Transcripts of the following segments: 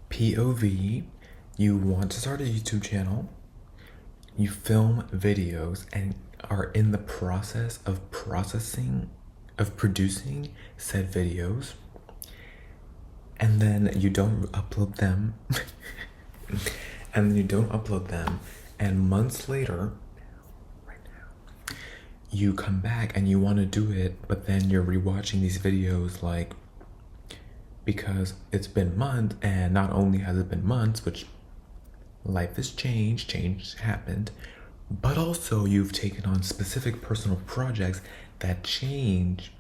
POV, you want to start a YouTube channel, you film videos and are in the process of producing said videos, and then you don't upload them, and months later, right now, you come back and you want to do it, but then you're rewatching these videos like, because it's been months, and not only has it been months, which life has changed, change happened, but also you've taken on specific personal projects that change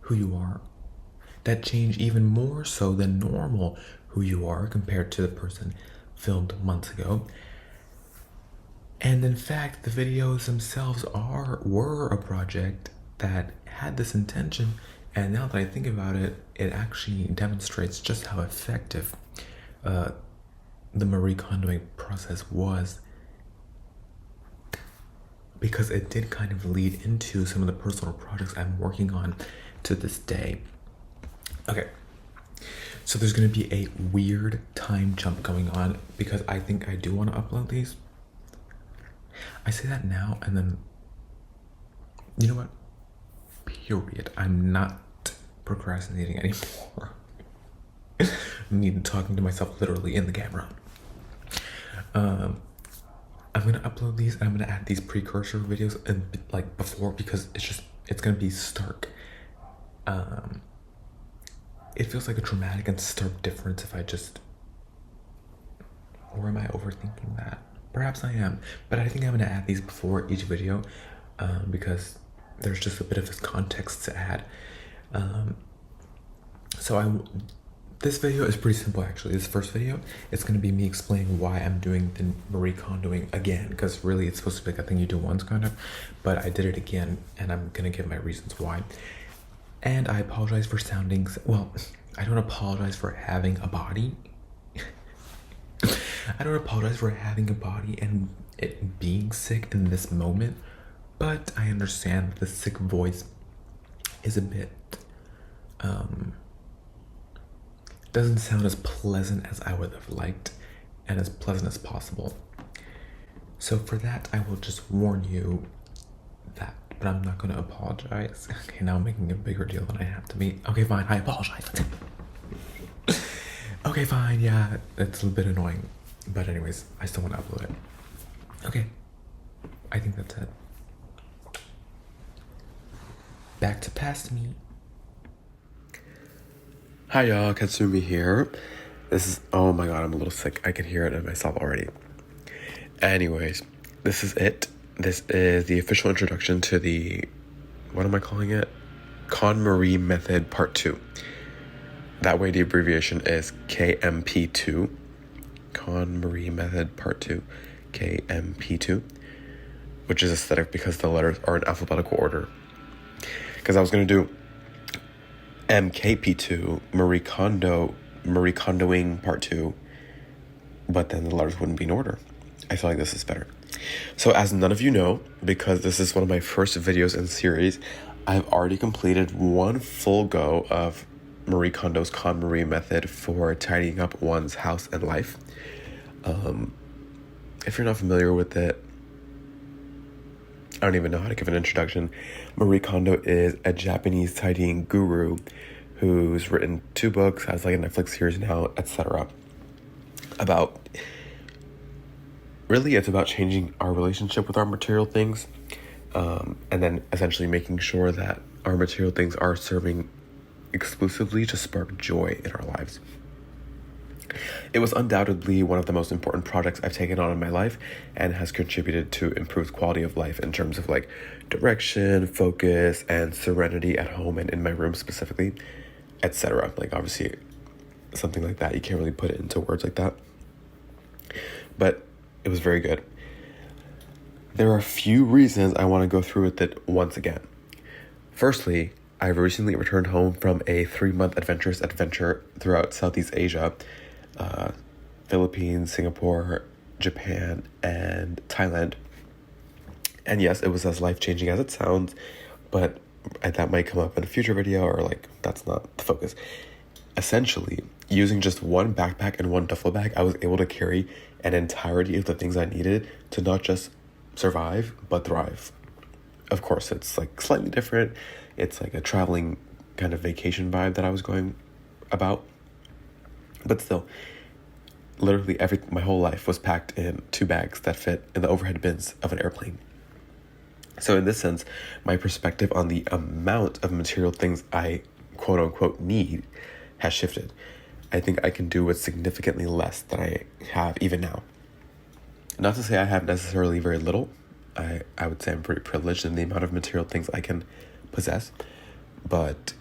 who you are, that change even more so than normal who you are compared to the person filmed months ago. And in fact, the videos themselves were a project that had this intention, and now that I think about it, it actually demonstrates just how effective the Marie Konding process was, because it did kind of lead into some of the personal projects I'm working on to this day. Okay, so there's gonna be a weird time jump going on because I think I do want to upload these. I say that now, and then, you know what? Period. I'm not procrastinating anymore. Me talking to myself literally in the camera. I'm gonna upload these and I'm gonna add these precursor videos and like before, because it's gonna be stark. It feels like a dramatic and stark difference if I just, or am I overthinking that? Perhaps I am, but I think I'm gonna add these before each video, because there's just a bit of this context to add. This video is pretty simple actually. This first video, it's gonna be me explaining why I'm doing the Marie Kondoing again, because really it's supposed to be like a thing you do once kind of, but I did it again and I'm gonna give my reasons why. And I apologize for sounding, well, I don't apologize for having a body. I don't apologize for having a body and it being sick in this moment, but I understand that the sick voice is a bit, doesn't sound as pleasant as I would have liked and as pleasant as possible. So for that, I will just warn you that, but I'm not gonna apologize. Okay, now I'm making a bigger deal than I have to be. Okay, fine, I apologize. Okay, fine, yeah, it's a bit annoying. But anyways, I still want to upload it. Okay, I think that's it. Back to past me. Hi y'all, Katsumi here. This is, oh my god, I'm a little sick. I can hear it in myself already. Anyways, this is it. This is the official introduction to the, what am I calling it? KonMari method part 2. That way the abbreviation is KMP2. KonMari method part 2, KMP2, which is aesthetic because the letters are in alphabetical order. Because I was going to do MKP2, Marie Kondoing part 2, but then the letters wouldn't be in order. I feel like this is better. So as none of you know, because this is one of my first videos in the series, I've already completed one full go of Marie Kondo's KonMari method for tidying up one's house and life. If you're not familiar with it, I don't even know how to give an introduction. Marie Kondo is a Japanese tidying guru who's written 2 books, has like a Netflix series now, etc. It's about changing our relationship with our material things, and then essentially making sure that our material things are serving exclusively to spark joy in our lives. It was undoubtedly one of the most important projects I've taken on in my life and has contributed to improved quality of life in terms of like direction, focus, and serenity at home and in my room specifically, etc. Like obviously something like that, you can't really put it into words like that, but it was very good. There are a few reasons I want to go through with it once again. Firstly, I've recently returned home from a 3-month adventurous adventure throughout Southeast Asia, Philippines, Singapore, Japan, and Thailand. And yes, it was as life-changing as it sounds, but that might come up in a future video, or like that's not the focus. essentially, using just one backpack and one duffel bag, I was able to carry an entirety of the things I needed to not just survive, but thrive. Of course, it's like slightly different. It's like a traveling kind of vacation vibe that I was going about. But still, literally my whole life was packed in 2 bags that fit in the overhead bins of an airplane. So in this sense, my perspective on the amount of material things I quote unquote need has shifted. I think I can do with significantly less than I have even now. Not to say I have necessarily very little. I would say I'm pretty privileged in the amount of material things I can possess, but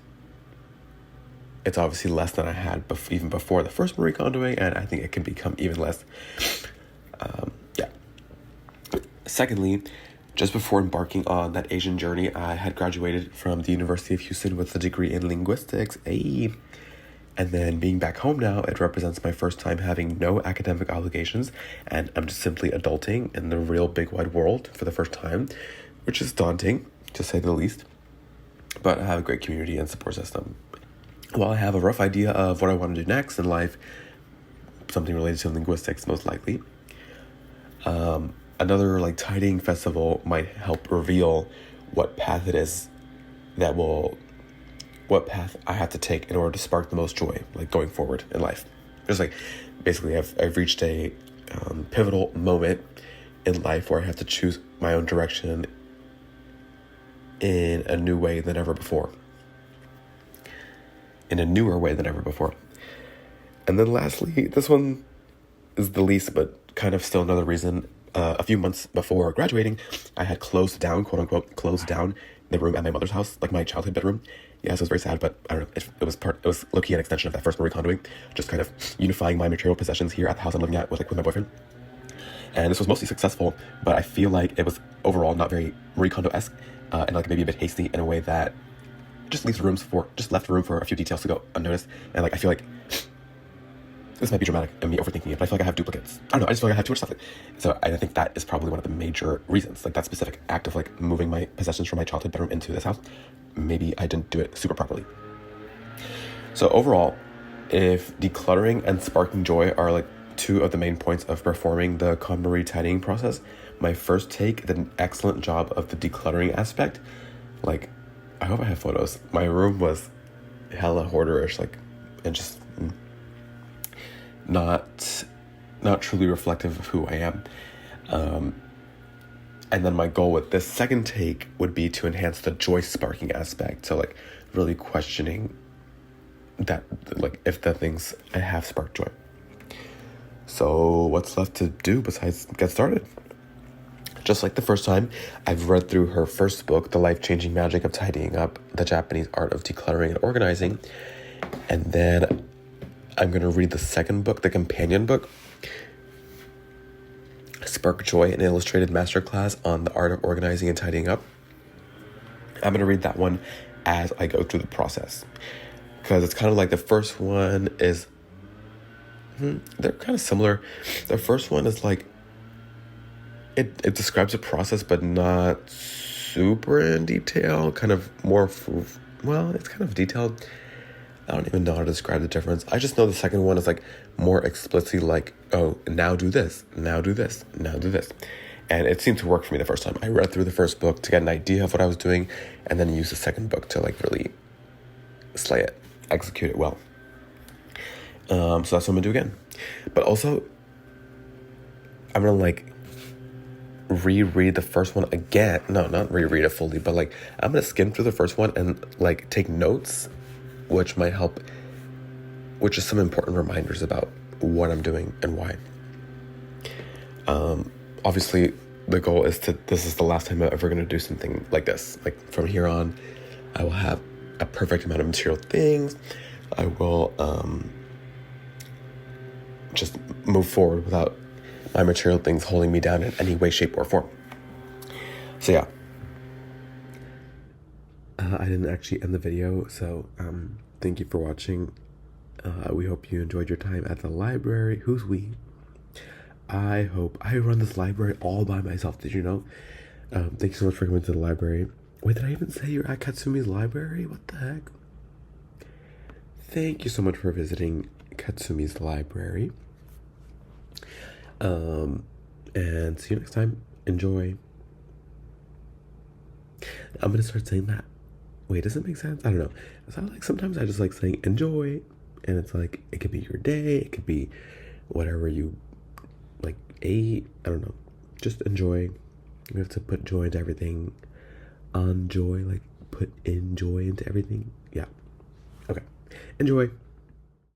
it's obviously less than I had even before the first Marie Kondoing, and I think it can become even less. Yeah. Secondly, just before embarking on that Asian journey, I had graduated from the University of Houston with a degree in linguistics. And then being back home now, it represents my first time having no academic obligations, and I'm just simply adulting in the real big wide world for the first time, which is daunting, to say the least. But I have a great community and support system. While I have a rough idea of what I want to do next in life, something related to linguistics most likely, another like tidying festival might help reveal what path it is what path I have to take in order to spark the most joy, like going forward in life. Just like, basically I've reached a pivotal moment in life where I have to choose my own direction in a new way than ever before. In a newer way than ever before. And then lastly, this one is the least, but kind of still another reason. A few months before graduating, I had closed down, quote unquote, closed down the room at my mother's house, like my childhood bedroom. Yeah, so it was very sad, but I don't know, it was low-key an extension of that first Marie Kondoing, just kind of unifying my material possessions here at the house I'm living at with my boyfriend. And this was mostly successful, but I feel like it was overall not very Marie Kondo-esque, and like maybe a bit hasty in a way that just left room for a few details to go unnoticed. And like I feel like this might be dramatic and me overthinking it, but I feel like I have duplicates. I don't know, I just feel like I have too much stuff. So I think that is probably one of the major reasons, like that specific act of like moving my possessions from my childhood bedroom into this house. Maybe I didn't do it super properly. So overall, if decluttering and sparking joy are like 2 of the main points of performing the KonMari tidying process, my first take did an excellent job of the decluttering aspect. Like, I hope I have photos. My room was hella hoarderish, like, and just not truly reflective of who I am. And then my goal with this second take would be to enhance the joy sparking aspect. So like really questioning that, like if the things I have spark joy. So what's left to do besides get started? Just like the first time, I've read through her first book, The Life-Changing Magic of Tidying Up, The Japanese Art of Decluttering and Organizing. And then I'm going to read the second book, the companion book, Spark Joy, an illustrated masterclass on the art of organizing and tidying up. I'm going to read that one as I go through the process. Because it's kind of like the first one is, they're kind of similar. The first one is like, it describes a process, but not super in detail, kind of more, it's kind of detailed. I don't even know how to describe the difference. I just know the second one is like more explicitly like, oh, now do this, now do this, now do this. And it seemed to work for me the first time. I read through the first book to get an idea of what I was doing and then use the second book to like really slay it, execute it well. So that's what I'm gonna do again. But also, I'm gonna like reread the first one again. No, not reread it fully, but like I'm gonna skim through the first one and like take notes, which might help, which is some important reminders about what I'm doing and why. Obviously, the goal is this is the last time I'm ever going to do something like this. Like, from here on, I will have a perfect amount of material things. I will just move forward without my material things holding me down in any way, shape, or form. So, yeah. I didn't actually end the video, so thank you for watching. We hope you enjoyed your time at the library. Who's we? I hope I run this library all by myself. Did you know? Thank you so much for coming to the library. Wait, did I even say you're at Katsumi's library? What the heck? thank you so much for visiting Katsumi's library. And see you next time. Enjoy. I'm gonna start saying that. Wait, does it make sense? I don't know. So like sometimes I just like saying enjoy, and it's like it could be your day, it could be whatever you like ate. I don't know. Just enjoy. You have to put joy into everything. On joy, like put in joy into everything. Yeah. Okay. Enjoy.